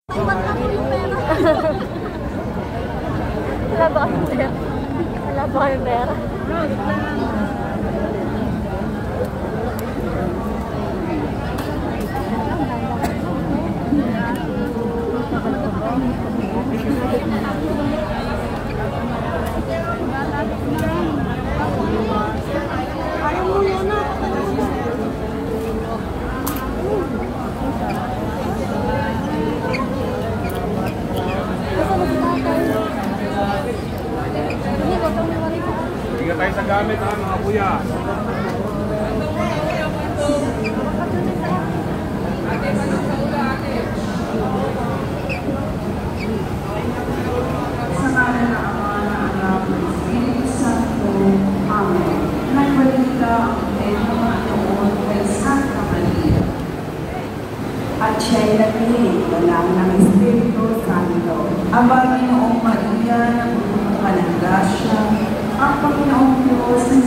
Wala ba kayong pera? Wala ba kayong pera? Ayaw mo yan na. Tiga tayo sa gamit ha, mga kuya. Sa ngalan ng Ama, ng Anak, ng Espiritu Santo. Amen. Nagbalita ang Panginoon Panginoon kay Santa Maria. At siya'y nagpinilang ng Espiritu Santo. Aba, Ginoong Maria, napupuno ka ng grasya, ang Panginoong Diyos ay